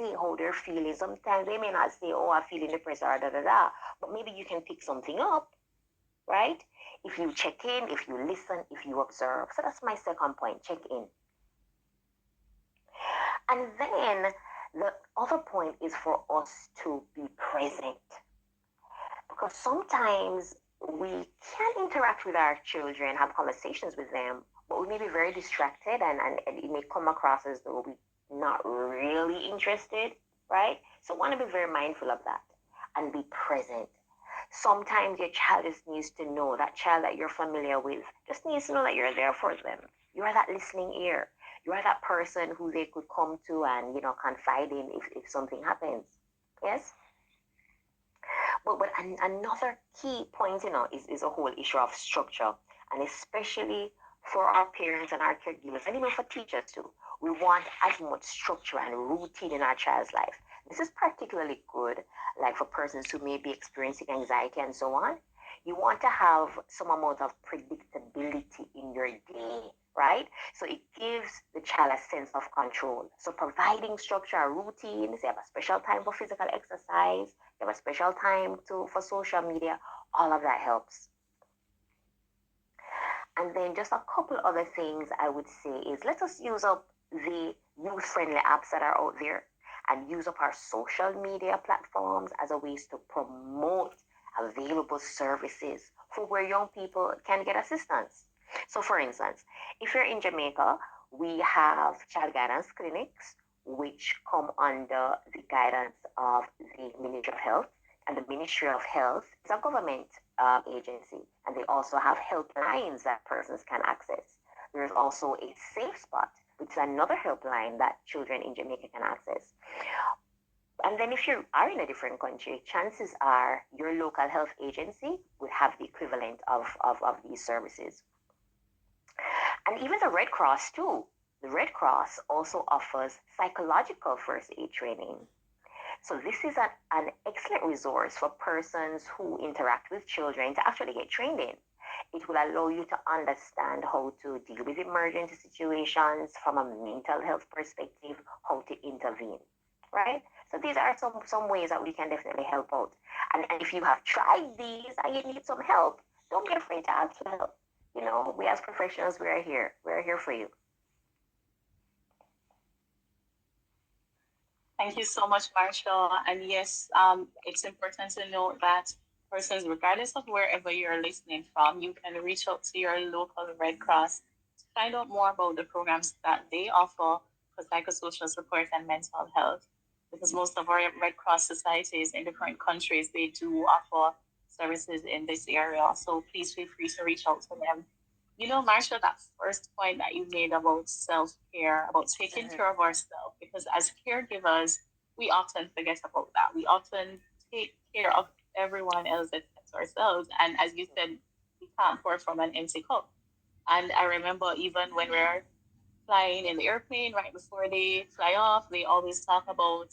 say how they're feeling. Sometimes they may not say, oh, I'm feeling depressed or da da da, but maybe you can pick something up, right? If you check in, if you listen, if you observe. So that's my second point, check in. And then the other point is for us to be present. Because sometimes we can interact with our children, have conversations with them, but we may be very distracted and it may come across as though we're not really interested, right? So I want to be very mindful of that and be present. Sometimes your child just needs to know, that child that you're familiar with just needs to know that you're there for them. You are that listening ear. You are that person who they could come to and, confide in if something happens. Yes? But another key point, is a whole issue of structure, and especially for our parents and our caregivers, and even for teachers too. We want as much structure and routine in our child's life. This is particularly good, like for persons who may be experiencing anxiety and so on. You want to have some amount of predictability in your day, right? So it gives the child a sense of control. So providing structure and routines, you have a special time for physical exercise, you have a special time for social media, all of that helps. And then just a couple other things I would say is, let us use up the youth-friendly apps that are out there and use up our social media platforms as a ways to promote available services for where young people can get assistance. So for instance, if you're in Jamaica, we have child guidance clinics which come under the guidance of the Ministry of Health. And the Ministry of Health is a government agency, and they also have helplines that persons can access. There's also a Safe Spot, which is another helpline that children in Jamaica can access. And then if you are in a different country, chances are your local health agency would have the equivalent of these services. And even the Red Cross too. The Red Cross also offers psychological first aid training. So this is an excellent resource for persons who interact with children to actually get trained in. It will allow you to understand how to deal with emergency situations from a mental health perspective, how to intervene, right? So these are some ways that we can definitely help out. And if you have tried these and you need some help, don't be afraid to ask for help. We as professionals, we are here. We're here for you. Thank you so much, Marshall. And yes, it's important to note that persons, regardless of wherever you're listening from, you can reach out to your local Red Cross to find out more about the programs that they offer for psychosocial support and mental health. Because most of our Red Cross societies in different countries, they do offer services in this area. So please feel free to reach out to them. Marcia, that first point that you made about self-care, about taking care of ourselves, because as caregivers, we often forget about that. We often take care of everyone else except ourselves. And as you said, we can't pour from an empty cup. And I remember even when we're flying in the airplane, right before they fly off, they always talk about,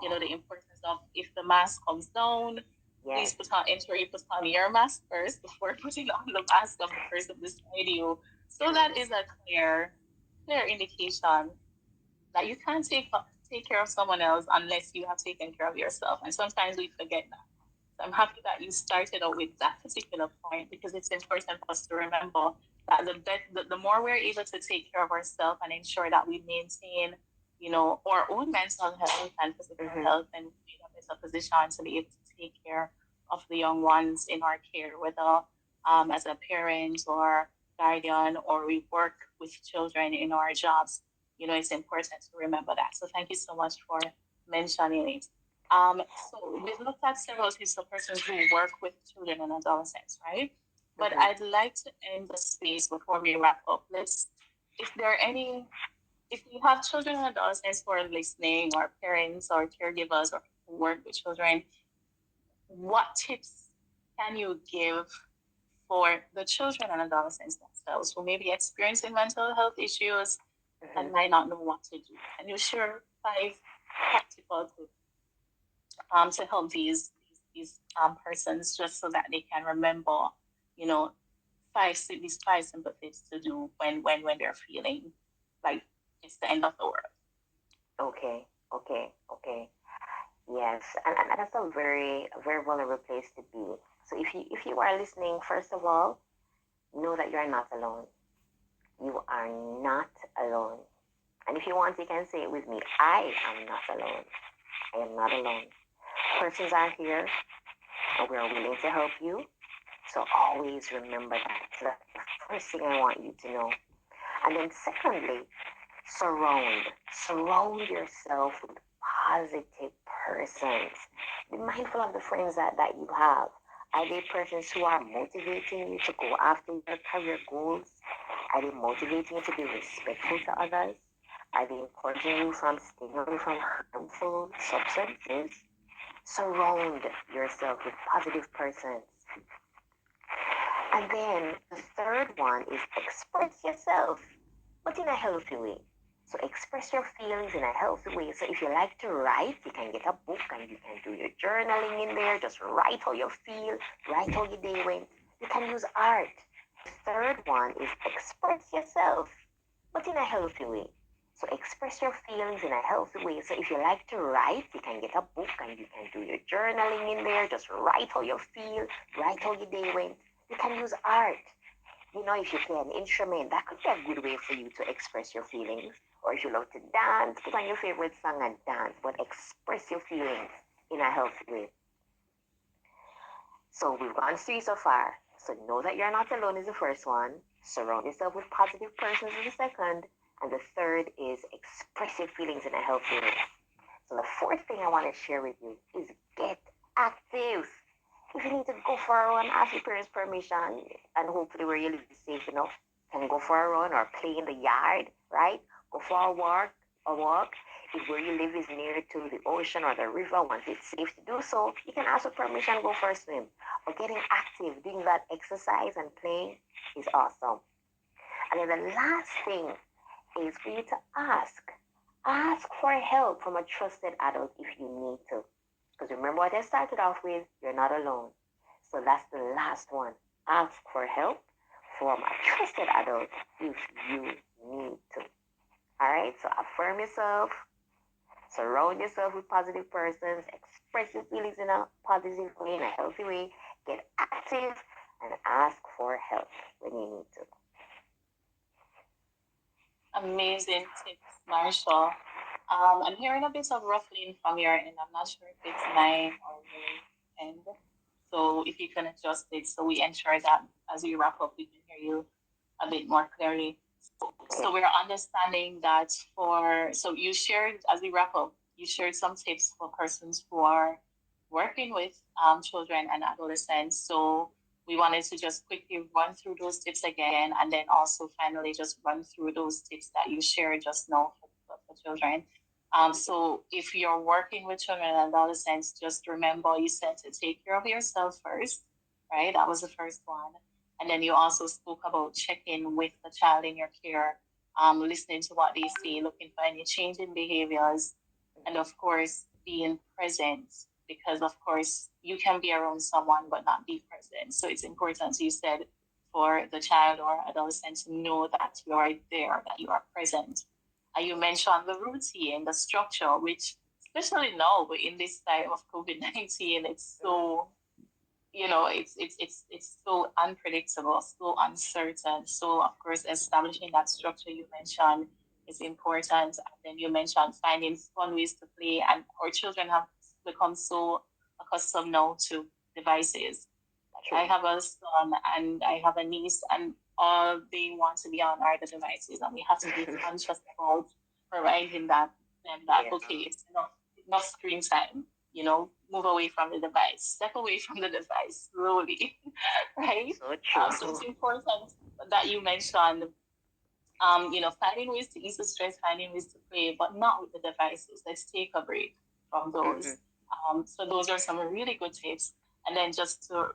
the importance of, if the mask comes down, please ensure you put on your mask first before putting on the mask of the person beside you. So that is a clear indication that you can't take care of someone else unless you have taken care of yourself. And sometimes we forget that. So I'm happy that you started out with that particular point, because it's important for us to remember that the more we're able to take care of ourselves and ensure that we maintain, our own mental health and physical health, and we're in a better position to be able to take care of the young ones in our care, whether as a parent or guardian, or we work with children in our jobs. It's important to remember that. So thank you so much for mentioning it. So we've looked at several types of persons who work with children and adolescents, right? But I'd like to end the space before we wrap up. If you have children and adolescents who are listening, or parents or caregivers or who work with children, what tips can you give for the children and adolescents themselves who may be experiencing mental health issues and might not know what to do? Can you share 5 practical tips to help these persons, just so that they can remember, these 5 simple things to do when they're feeling like it's the end of the world? Okay. and that's a very vulnerable place to be. So if you are listening, first of all, know that you are not alone. You are not alone. And if you want, you can say it with me. I am not alone. I am not alone. Persons are here, and we are willing to help you. So always remember that. So that's the first thing I want you to know. And then secondly, surround yourself with positive persons. Be mindful of the friends that you have. Are they persons who are motivating you to go after your career goals? Are they motivating you to be respectful to others? Are they encouraging you from staying away from harmful substances? Surround yourself with positive persons. And then the third one is express yourself, but in a healthy way. So express your feelings in a healthy way. So if you like to write, you can get a book and you can do your journaling in there. Just write how you feel, write how your day went. You can use art. The third one is express yourself, but in a healthy way. So express your feelings in a healthy way. So if you like to write, you can get a book and you can do your journaling in there. Just write how you feel, write how your day went. You can use art. If you play an instrument, that could be a good way for you to express your feelings. Or if you love to dance, put on your favorite song and dance, but express your feelings in a healthy way. So we've gone three so far. So know that you're not alone is the first one. Surround yourself with positive persons is the second. And the third is express your feelings in a healthy way. So the fourth thing I want to share with you is get active. If you need to go for a run, ask your parents' permission, and hopefully where you live is safe enough. You can go for a run or play in the yard, right? Go for a walk. If where you live is near to the ocean or the river, once it's safe to do so, you can ask for permission, go for a swim. But getting active, doing that exercise and playing is awesome. And then the last thing is for you to ask. Ask for help from a trusted adult if you need to. Because remember what I started off with, you're not alone. So that's the last one. Ask for help from a trusted adult if you need to. All right, so affirm yourself, surround yourself with positive persons, express your feelings in a positive way, in a healthy way, get active, and ask for help when you need to. Amazing tips, Marshall. I'm hearing a bit of ruffling from your end. I'm not sure if it's mine or your end. So if you can adjust it so we ensure that as we wrap up, we can hear you a bit more clearly. So we're understanding that so you shared, as we wrap up, you shared some tips for persons who are working with children and adolescents. So we wanted to just quickly run through those tips again, and then also finally just run through those tips that you shared just now for children. So if you're working with children and adolescents, just remember you said to take care of yourself first, right? That was the first one. And then you also spoke about checking with the child in your care, listening to what they say, looking for any change in behaviors, and of course, being present. Because of course, you can be around someone but not be present. So it's important, you said, for the child or adolescent to know that you are there, that you are present. And you mentioned the routine, the structure, which especially now, but in this time of COVID-19, it's so it's so unpredictable, so uncertain. So of course, establishing that structure you mentioned is important. And then you mentioned finding fun ways to play, and our children have become so accustomed now to devices. I have a son and I have a niece, and all they want to be on are the devices, and we have to be conscious about providing that okay, it's enough screen time. Move away from the device, step away from the device slowly, right? So true. So it's important that you mentioned, finding ways to ease the stress, finding ways to play, but not with the devices. Let's take a break from those. So those are some really good tips. And then just to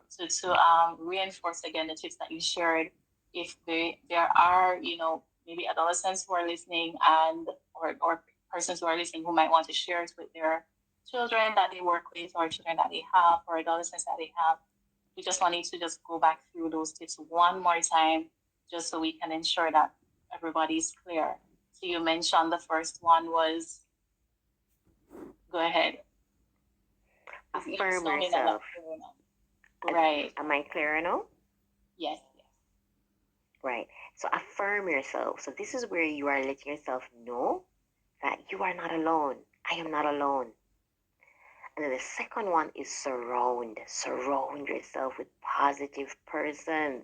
reinforce again the tips that you shared, if there are maybe adolescents who are listening or persons who are listening who might want to share it with their children that they work with or children that they have or adolescents that they have, we just wanted to just go back through those tips one more time just so we can ensure that everybody's clear. So you mentioned the first one was, go ahead. affirm slow me down, not yourself. clear enough. As, Right. am I clear now? Yes, yes. Right. So affirm yourself. So this is where you are letting yourself know that you are not alone. I am not alone. And then the second one is surround. Surround yourself with positive persons.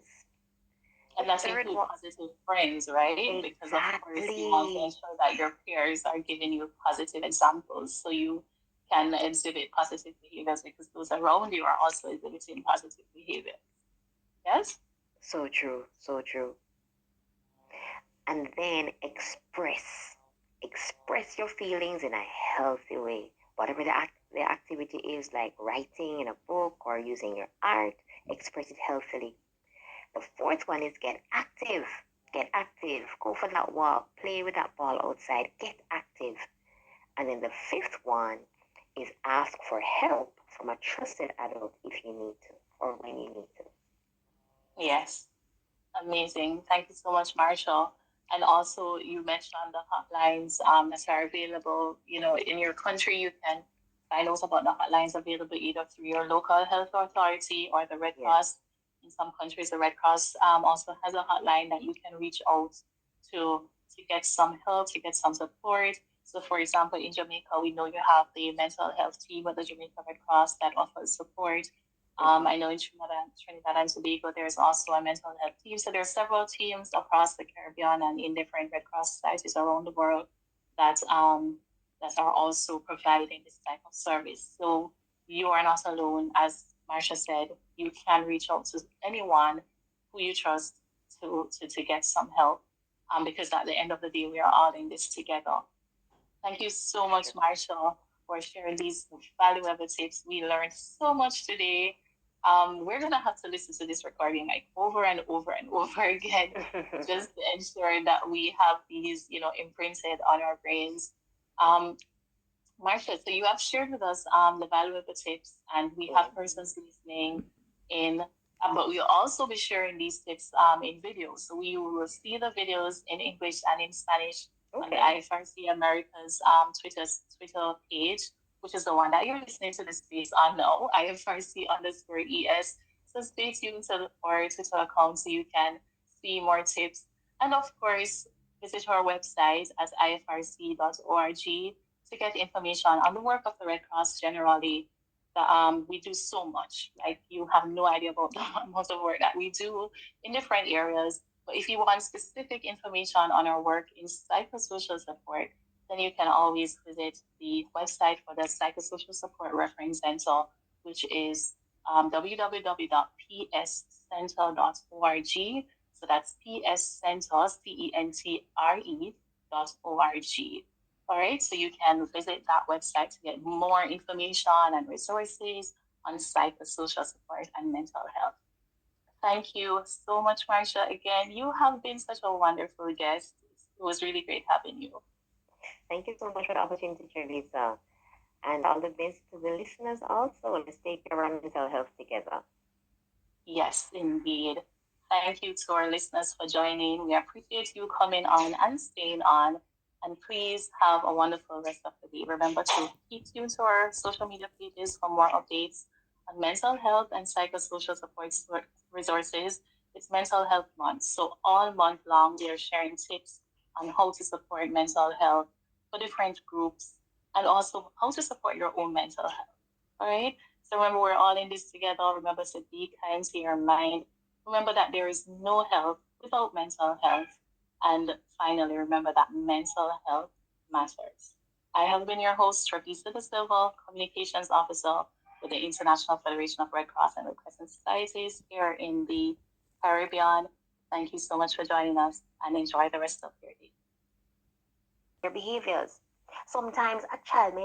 The And that's third include one, positive friends, right? Because of course you want to exactly. ensure that your peers are giving you positive examples so you can exhibit positive behaviors because those around you are also exhibiting positive behavior. Yes? So true. So true. And then express. Express your feelings in a healthy way. Whatever the activity is, like writing in a book or using your art, express it healthily. The fourth one is get active. Get active. Go for that walk. Play with that ball outside. Get active. And then the fifth one is ask for help from a trusted adult if you need to or when you need to. Yes. Amazing. Thank you so much, Marshall. And also, you mentioned the hotlines that are available. In your country, you can find out about the hotlines available either through your local health authority or the Red Yes. Cross. In some countries, the Red Cross also has a hotline that you can reach out to to get some help, to get some support. So, for example, in Jamaica, we know you have the mental health team at the Jamaica Red Cross that offers support. Mm-hmm. I know in Trinidad and Tobago, there's also a mental health team. So there are several teams across the Caribbean and in different Red Cross societies around the world that that are also providing this type of service. So you are not alone, as Marsha said. You can reach out to anyone who you trust to get some help. Because at the end of the day, we are all in this together. Thank you so much, Marshall, for sharing these valuable tips. We learned so much today. We're gonna have to listen to this recording like over and over and over again, just to ensure that we have these, imprinted on our brains. Um, Marcia, so you have shared with us the valuable tips, and we have persons listening in, but we'll also be sharing these tips in videos. So we will see the videos in English and in Spanish on the Okay. IFRC America's Twitter page, which is the one that you're listening to this space on now, IFRC_ES. So stay tuned to our Twitter account so you can see more tips. And of course, visit our website at ifrc.org to get information on the work of the Red Cross generally. We do so much. Like you have no idea about the amount of work that we do in different areas. But if you want specific information on our work in psychosocial support, then you can always visit the website for the Psychosocial Support Reference Center, which is www.pscenter.org. So that's pscenter.org. All right, so you can visit that website to get more information and resources on psychosocial support and mental health. Thank you so much, Marcia. Again, you have been such a wonderful guest. It was really great having you. Thank you so much for the opportunity, Trevesa. And all the best to the listeners also. Let's take care of our mental health together. Yes, indeed. Thank you to our listeners for joining. We appreciate you coming on and staying on. And please have a wonderful rest of the day. Remember to keep tuned to our social media pages for more updates on mental health and psychosocial support resources. It's Mental Health Month. So, all month long, we are sharing tips on how to support mental health for different groups and also how to support your own mental health. All right? So remember, we're all in this together. Remember to be kind to your mind. Remember that there is no health without mental health. And finally, remember that mental health matters. I have been your host, Trevesa Desilva, Communications Officer with the International Federation of Red Cross and Red Crescent Societies here in the Caribbean. Thank you so much for joining us and enjoy the rest of your day. Their behaviors. Sometimes a child may